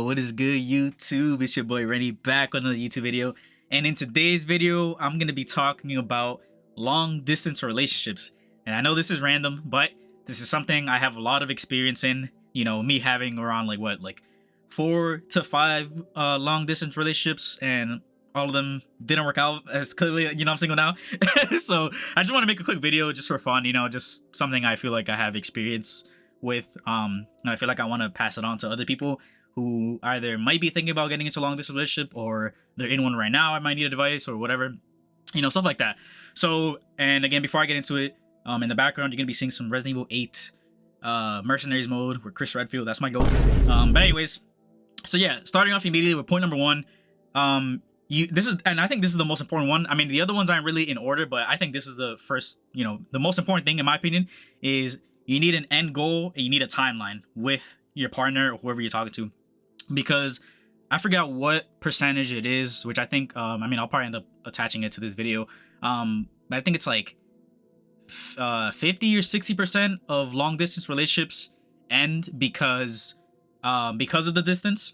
What is good, YouTube? It's your boy Rennie back with another YouTube video. And in today's video, I'm going to be talking about long distance relationships. And I know this is random, but this is something I have a lot of experience in. You know, me having around like 4 to 5 long distance relationships, and all of them didn't work out, as clearly, I'm single now. So I just want to make a quick video just for fun, just something I feel like I have experience with, and I feel like I want to pass it on to other people who either might be thinking about getting into a long distance relationship, or they're in one right now, I might need advice or whatever, stuff like that. So, and again, before I get into it, in the background, you're gonna be seeing some Resident Evil 8 Mercenaries mode with Chris Redfield. That's my goal. But anyways, so yeah, starting off immediately with point number 1. And I think this is the most important one. I mean, the other ones aren't really in order, but I think this is the first, the most important thing in my opinion is you need an end goal and you need a timeline with your partner or whoever you're talking to, because I forgot what percentage it is, which I think, I'll probably end up attaching it to this video. But I think it's like 50 or 60% of long distance relationships end because of the distance,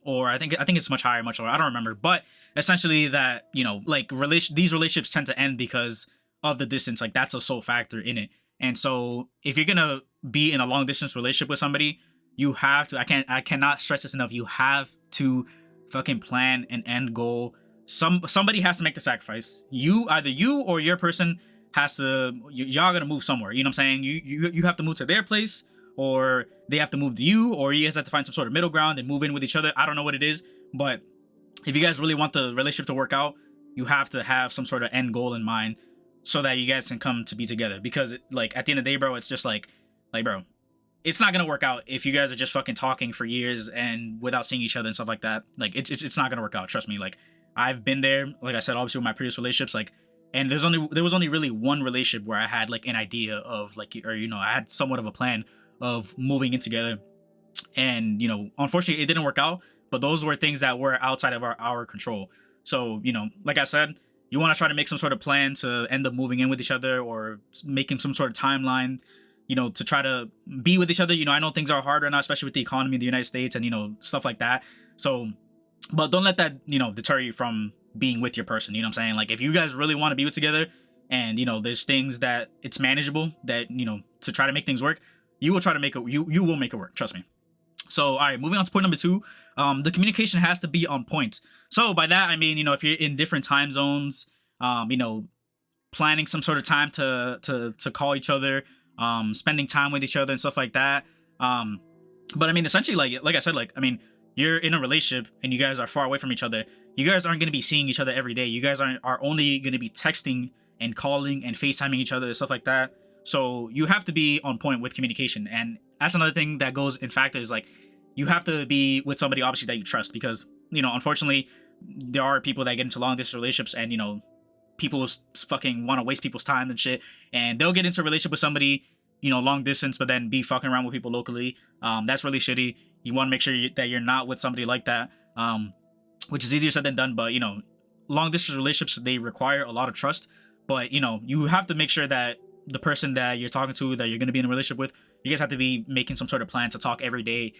or I think it's much higher, much lower. I don't remember, but essentially that, these relationships tend to end because of the distance. Like, that's a sole factor in it. And so if you're gonna be in a long distance relationship with somebody, you have to, I cannot stress this enough, you have to fucking plan an end goal. Somebody has to make the sacrifice. Either you or your person has to, y'all gotta move somewhere. You know what I'm saying? You have to move to their place, or they have to move to you, or you guys have to find some sort of middle ground and move in with each other. I don't know what it is, but if you guys really want the relationship to work out, you have to have some sort of end goal in mind so that you guys can come to be together. Because at the end of the day, bro, it's just like bro, it's not gonna work out if you guys are just fucking talking for years and without seeing each other and stuff like that. Like, it's not gonna work out. Trust me. Like, I've been there. Like I said, obviously with my previous relationships, and there was only really one relationship where I had like an idea of I had somewhat of a plan of moving in together, and unfortunately it didn't work out. But those were things that were outside of our control. So like I said, you want to try to make some sort of plan to end up moving in with each other, or making some sort of timeline, to try to be with each other. I know things are hard right now, especially with the economy in the United States and, stuff like that. So, but don't let that, deter you from being with your person. You know what I'm saying? Like, if you guys really want to be with together and, there's things that it's manageable that, to try to make things work, you will try to make it, you will make it work. Trust me. So, all right, moving on to point number 2, the communication has to be on point. So by that, I mean, if you're in different time zones, planning some sort of time to call each other, spending time with each other and stuff like that. But I mean, essentially, like I said, you're in a relationship and you guys are far away from each other. You guys aren't going to be seeing each other every day. You guys are only going to be texting and calling and FaceTiming each other and stuff like that. So you have to be on point with communication. And that's another thing that goes in factors. Like, you have to be with somebody, obviously, that you trust, because, unfortunately, there are people that get into long distance relationships and, people fucking want to waste people's time and shit. And they'll get into a relationship with somebody, long distance, but then be fucking around with people locally. That's really shitty. You want to make sure that you're not with somebody like that, which is easier said than done. But, long distance relationships, they require a lot of trust. But, you have to make sure that the person that you're talking to, that you're going to be in a relationship with, you guys have to be making some sort of plan to talk every day,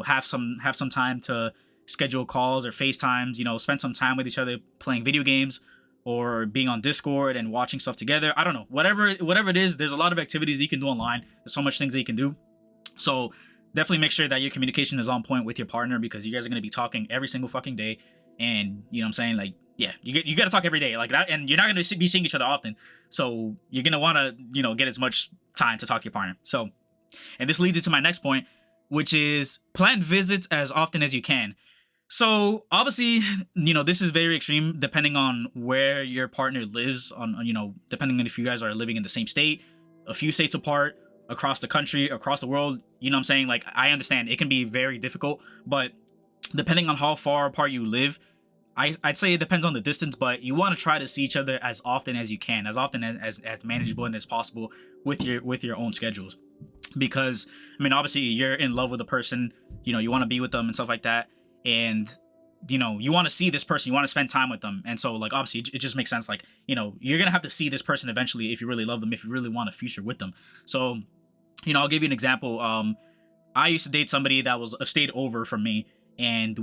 have some time to schedule calls or FaceTimes, spend some time with each other playing video games, or being on Discord and watching stuff together. I don't know, whatever it is, there's a lot of activities that you can do online. There's so much things that you can do. So definitely make sure that your communication is on point with your partner, because you guys are going to be talking every single fucking day. And you know what I'm saying? Like, yeah, you got to talk every day like that, and you're not going to be seeing each other often. So you're going to want to, get as much time to talk to your partner. So, and this leads into my next point, which is plan visits as often as you can. So obviously, this is very extreme depending on where your partner lives, depending on if you guys are living in the same state, a few states apart, across the country, across the world. You know what I'm saying? Like, I understand it can be very difficult, but depending on how far apart you live, I'd say it depends on the distance, but you want to try to see each other as often as you can, as often as manageable and as possible with your own schedules. Because, obviously you're in love with a person, you want to be with them and stuff like that. And, you want to see this person, you want to spend time with them. And so, like, obviously it just makes sense. Like, you're going to have to see this person eventually if you really love them, if you really want a future with them. So, I'll give you an example. I used to date somebody that was a state over from me. and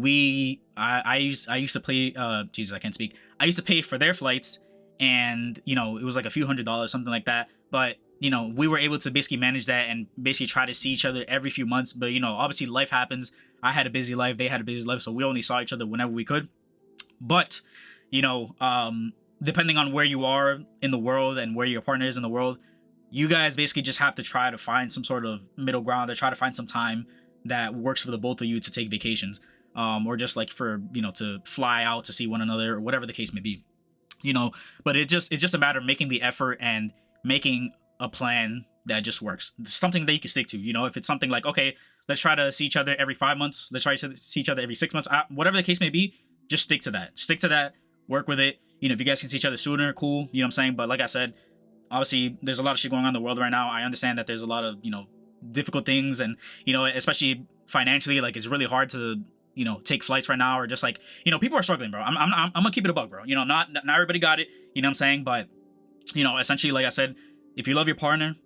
I used to play Jesus, I can't speak. I used to pay for their flights, and you know, it was like a few $100s, something like that. But you know, we were able to basically manage that and basically try to see each other every few months. But you know, obviously life happens. I had a busy life, they had a busy life, so we only saw each other whenever we could. But you know, depending on where you are in the world and where your partner is in the world, you guys basically just have to try to find some sort of middle ground, or try to find some time that works for the both of you to take vacations, or just like for, you know, to fly out to see one another, or whatever the case may be, you know. But it's just a matter of making the effort and making a plan that just works. It's something that you can stick to. You know, if it's something like, okay, let's try to see each other every 5 months, let's try to see each other every 6 months, whatever the case may be, just stick to that. Stick to that. Work with it. You know, if you guys can see each other sooner, cool. You know what I'm saying? But like I said, obviously there's a lot of shit going on in the world right now. I understand that there's a lot of, you know, difficult things, and you know, especially financially, like it's really hard to, you know, take flights right now, or just like, you know, people are struggling, bro. I'm gonna keep it a buck, bro. You know, not everybody got it. You know what I'm saying? But you know, essentially, like I said, if you love your partner,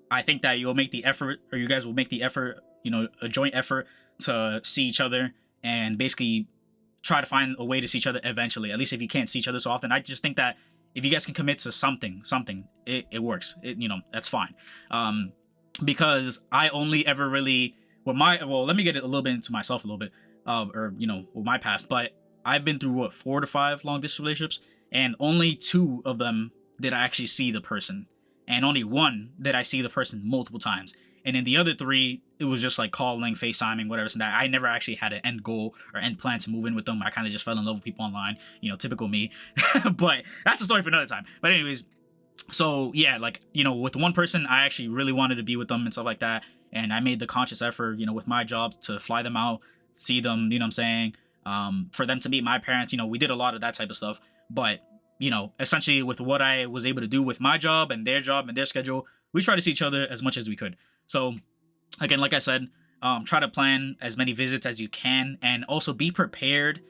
I think that you'll make the effort, or you guys will make the effort, you know, a joint effort to see each other and basically try to find a way to see each other eventually. At least if you can't see each other so often, I just think that if you guys can commit to something, it works. You know, that's fine. Because I only ever really, let me get it a little bit into myself a little bit, or you know, with my past. But I've been through what, 4 to 5 long distance relationships, and only 2 of them did I actually see the person, and only 1 did I see the person multiple times. And in the other 3, it was just like calling, FaceTiming, whatever. So that I never actually had an end goal or end plan to move in with them. I kind of just fell in love with people online, you know, typical me. But that's a story for another time. But anyways, so yeah, like, you know, with one person, I actually really wanted to be with them and stuff like that. And I made the conscious effort, you know, with my job to fly them out, see them, you know what I'm saying? For them to meet my parents, you know, we did a lot of that type of stuff. But, you know, essentially with what I was able to do with my job and their schedule, we try to see each other as much as we could. So again, like I said, try to plan as many visits as you can, and also be prepared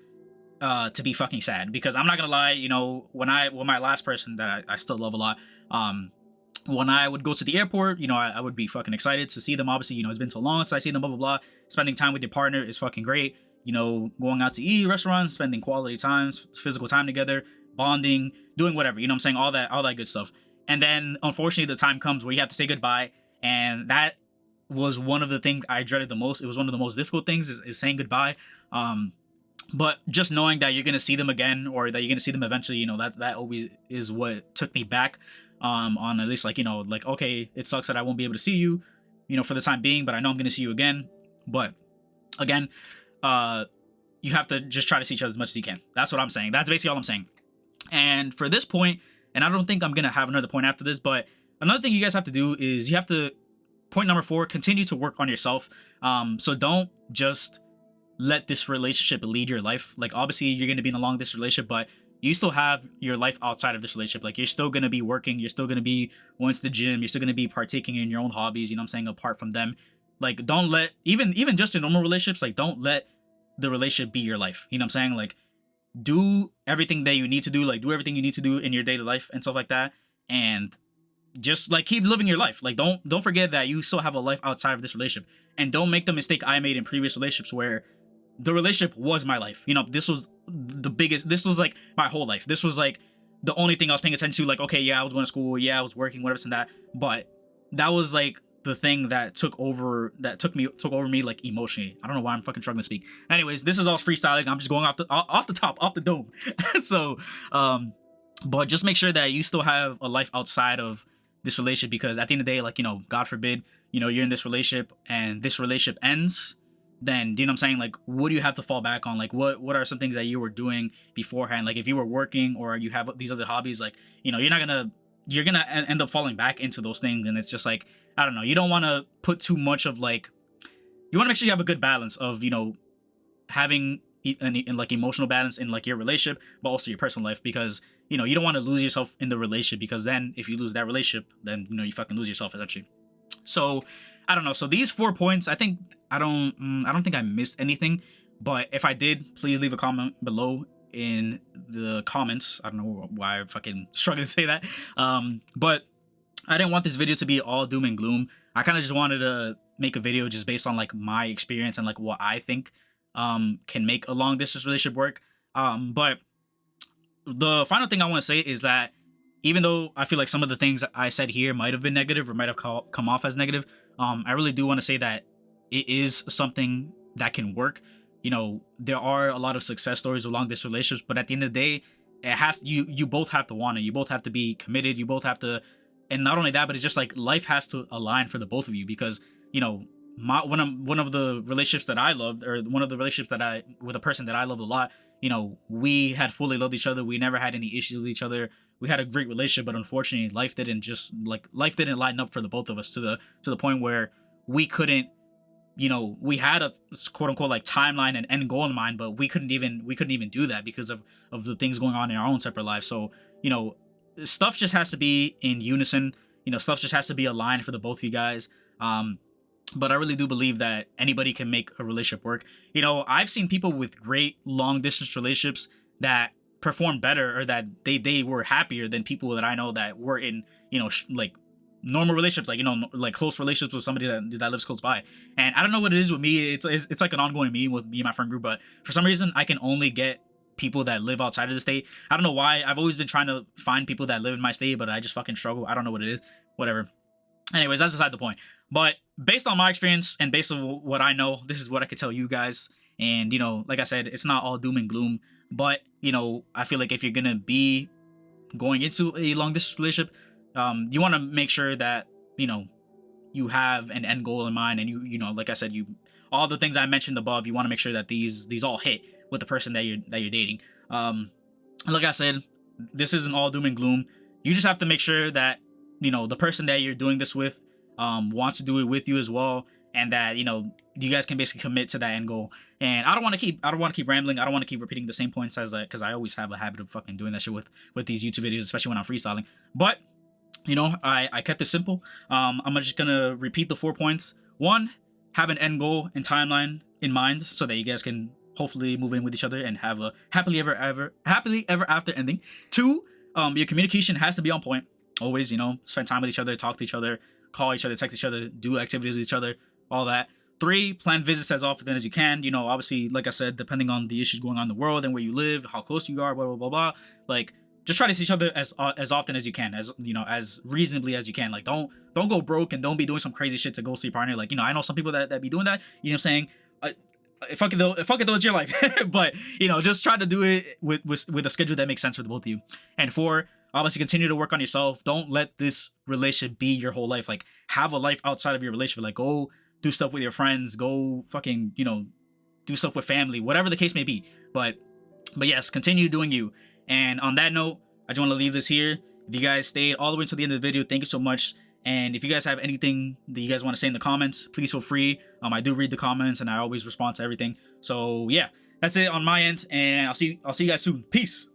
to be fucking sad. Because I'm not gonna lie, you know, when my last person that I still love a lot, when I would go to the airport, you know, I would be fucking excited to see them. Obviously, you know, it's been so long since I seen them, blah blah blah. Spending time with your partner is fucking great. You know, going out to eat, restaurants, spending quality time, physical time together, bonding, doing whatever, you know what I'm saying, all that good stuff. And then unfortunately the time comes where you have to say goodbye, and that was one of the things I dreaded the most. It was one of the most difficult things, is saying goodbye. But just knowing that you're gonna see them again, or that you're gonna see them eventually, you know, that always is what took me back, on at least, like, you know, like, okay, it sucks that I won't be able to see you, you know, for the time being, but I know I'm gonna see you again. But again, you have to just try to see each other as much as you can. That's what I'm saying. That's basically all I'm saying. And for this point, and I don't think I'm gonna have another point after this, but another thing you guys have to do is you have to, point number 4, continue to work on yourself. So don't just let this relationship lead your life. Like, obviously you're going to be in a long distance relationship, but you still have your life outside of this relationship. Like, you're still going to be working, you're still going to be going to the gym, you're still going to be partaking in your own hobbies, you know what I'm saying, apart from them. Like, don't let, even just in normal relationships, like, don't let the relationship be your life, you know what I'm saying? Like, do everything that you need to do, like, do everything you need to do in your daily life and stuff like that, and just like keep living your life. Like, don't forget that you still have a life outside of this relationship, and don't make the mistake I made in previous relationships where the relationship was my life. You know, this was like my whole life. This was like the only thing I was paying attention to. Like, okay, yeah, I was going to school, yeah, I was working, whatever, and that, but that was like the thing that took over me, like, emotionally. I don't know why I'm fucking struggling to speak. Anyways, this is all freestyling. I'm just going off the top, off the dome. So but just make sure that you still have a life outside of this relationship, because at the end of the day, like, you know, God forbid, you know, you're in this relationship and this relationship ends, then, you know what I'm saying, like, what do you have to fall back on? Like, what are some things that you were doing beforehand? Like, if you were working or you have these other hobbies, like, you know, you're gonna end up falling back into those things. And it's just like, I don't know, you don't want to put too much of, like, you want to make sure you have a good balance of, you know, having like emotional balance in, like, your relationship, but also your personal life, because, you know, you don't want to lose yourself in the relationship, because then if you lose that relationship, then, you know, you fucking lose yourself essentially. So I don't know. So these 4 points, I think I don't think I missed anything, but if I did, please leave a comment below in the comments. I don't know why I'm fucking struggling to say that. But I didn't want this video to be all doom and gloom. I kind of just wanted to make a video just based on, like, my experience and, like, what I think can make a long distance relationship work. But the final thing I want to say is that even though I feel like some of the things I said here might have been negative or might have come off as negative, I really do want to say that it is something that can work. You know, there are a lot of success stories of long distance relationships, but at the end of the day, it has you both have to want it. You both have to be committed. You both have to, and not only that, but it's just like life has to align for the both of you because you know. One of the relationships that I loved, or one of the relationships that I with a person that I loved a lot, you know, we had fully loved each other. We never had any issues with each other. We had a great relationship, but unfortunately, life didn't line up for the both of us to the point where we couldn't, you know, we had a quote unquote like timeline and end goal in mind, but we couldn't even do that because of the things going on in our own separate lives. So, you know, stuff just has to be in unison. You know, stuff just has to be aligned for the both of you guys. But I really do believe that anybody can make a relationship work. You know, I've seen people with great long distance relationships that perform better or that they were happier than people that I know that were in, you know, like normal relationships, like, you know, like close relationships with somebody that lives close by. And I don't know what it is with me. It's like an ongoing meme with me and my friend group, but for some reason I can only get people that live outside of the state. I don't know why. I've always been trying to find people that live in my state, but I just fucking struggle. I don't know what it is. Whatever. Anyways, that's beside the point. But based on my experience and based on what I know, this is what I could tell you guys. And, you know, like I said, it's not all doom and gloom. But, you know, I feel like if you're going to be going into a long distance relationship, you want to make sure that, you know, you have an end goal in mind. And, you know, like I said, all the things I mentioned above, you want to make sure that these all hit with the person that you're dating. Like I said, this isn't all doom and gloom. You just have to make sure that, you know, the person that you're doing this with wants to do it with you as well, and that, you know, you guys can basically commit to that end goal. And I don't want to keep rambling. I don't want to keep repeating the same points as because I always have a habit of fucking doing that shit with these YouTube videos, especially when I'm freestyling. But you know, I kept it simple. I'm just gonna repeat the 4 points. 1, have an end goal and timeline in mind so that you guys can hopefully move in with each other and have a happily ever after ending. 2, your communication has to be on point. Always, you know, spend time with each other, talk to each other, call each other, text each other, do activities with each other, all that. 3, plan visits as often as you can. You know, obviously, like I said, depending on the issues going on in the world and where you live, how close you are, blah, blah, blah, blah. Like, just try to see each other as often as you can, as, you know, as reasonably as you can. Like, don't go broke and don't be doing some crazy shit to go see your partner. Like, you know, I know some people that be doing that, you know what I'm saying? Fuck it though, it's your life. But, you know, just try to do it with a schedule that makes sense for the both of you. And 4, obviously continue to work on yourself. Don't let this relationship be your whole life. Like, have a life outside of your relationship. Like, go do stuff with your friends, go fucking, you know, do stuff with family, whatever the case may be. But yes, continue doing you. And on that note, I just want to leave this here. If you guys stayed all the way to the end of the video, thank you so much. And if you guys have anything that you guys want to say in the comments, please feel free. I do read the comments and I always respond to everything. So yeah, that's it on my end, and I'll see you guys soon. Peace.